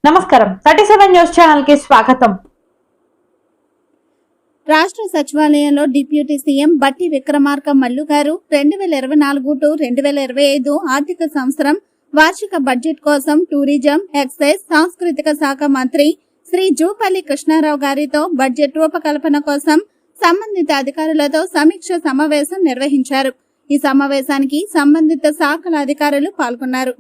నమస్కారం 37 news channel కి స్వాగతం. రాష్ట్ర సచివాలయంలో డిప్యూటీ సీఎం బట్టి విక్రమార్క మల్లు గారు 2024-2025 ఆర్థిక సంవత్సరం వార్షిక బడ్జెట్ కోసం టూరిజం, ఎక్సైజ్, సాంస్కృతిక శాఖ మంత్రి శ్రీ జూపల్లి కృష్ణారావు గారితో బడ్జెట్ రూపకల్పన కోసం సంబంధిత అధికారులతో సమీక్ష సమావేశం నిర్వహించారు. ఈ సమావేశానికి సంబంధిత శాఖల అధికారులు పాల్గొన్నారు.